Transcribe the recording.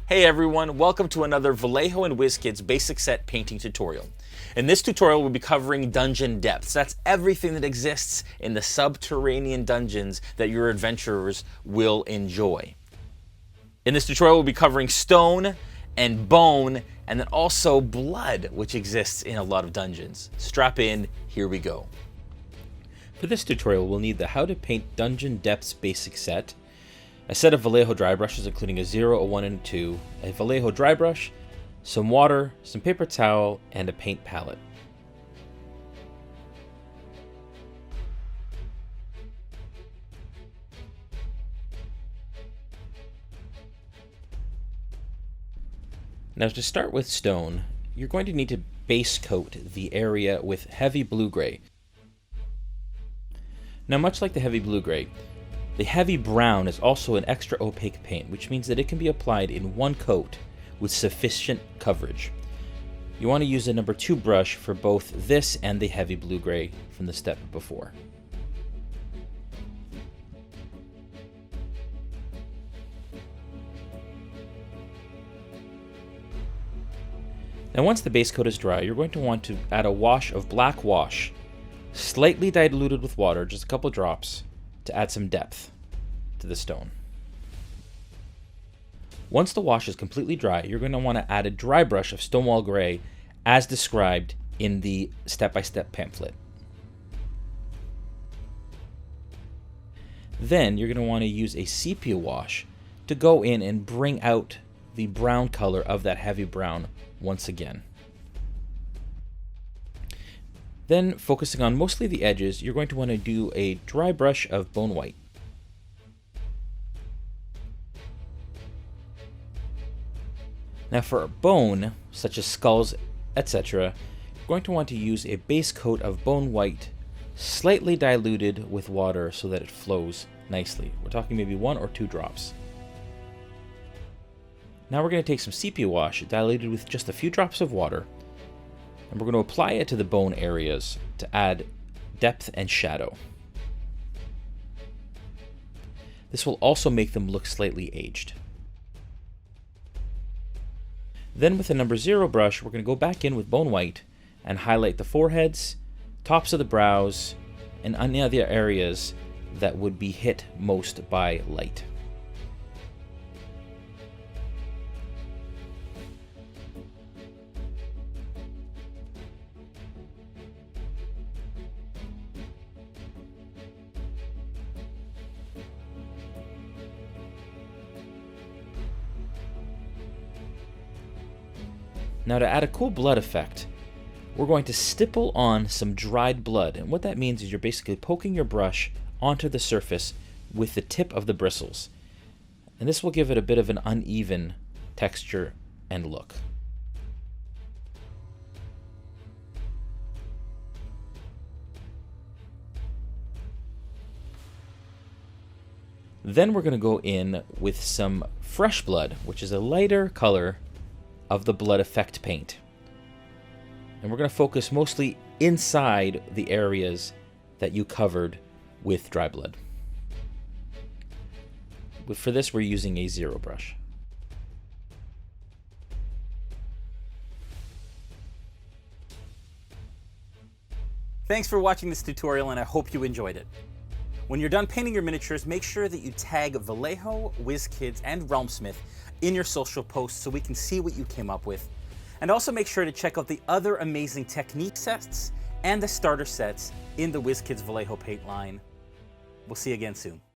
Hey everyone, welcome to another Vallejo and WizKids basic set painting tutorial. In this tutorial we'll be covering dungeon depths. That's everything that exists in the subterranean dungeons that your adventurers will enjoy. In this tutorial we'll be covering stone and bone and then also blood, which exists in a lot of dungeons. Strap in, here we go. For this tutorial we'll need the How to Paint Dungeon Depths basic set, a set of Vallejo dry brushes including a 0, a 1, and a 2, a Vallejo dry brush, some water, some paper towel, and a paint palette. Now to start with stone, you're going to need to base coat the area with heavy blue-gray. Now much like the heavy blue-gray, the heavy brown is also an extra opaque paint, which means that it can be applied in one coat with sufficient coverage. You want to use a number 2 brush for both this and the heavy blue-gray from the step before. Now once the base coat is dry, you're going to want to add a wash of black wash, slightly diluted with water, just a couple drops, to add some depth to the stone. Once the wash is completely dry, you're going to want to add a dry brush of Stonewall Gray as described in the step-by-step pamphlet. Then you're going to want to use a sepia wash to go in and bring out the brown color of that heavy brown once again. Then, focusing on mostly the edges, you're going to want to do a dry brush of bone white. Now for bone, such as skulls, etc., you're going to want to use a base coat of bone white, slightly diluted with water so that it flows nicely. We're talking maybe 1 or 2 drops. Now we're going to take some sepia wash, diluted with just a few drops of water, and we're going to apply it to the bone areas to add depth and shadow. This will also make them look slightly aged. Then with the number 0 brush, we're going to go back in with bone white and highlight the foreheads, tops of the brows, and any other areas that would be hit most by light. Now to add a cool blood effect, we're going to stipple on some dried blood. And what that means is you're basically poking your brush onto the surface with the tip of the bristles. And this will give it a bit of an uneven texture and look. Then we're going to go in with some fresh blood, which is a lighter color of the blood effect paint. And we're going to focus mostly inside the areas that you covered with dry blood. For this we're using a 0 brush. Thanks for watching this tutorial and I hope you enjoyed it. When you're done painting your miniatures, make sure that you tag Vallejo, WizKids, and Realmsmith in your social posts so we can see what you came up with. And also make sure to check out the other amazing technique sets and the starter sets in the WizKids Vallejo paint line. We'll see you again soon.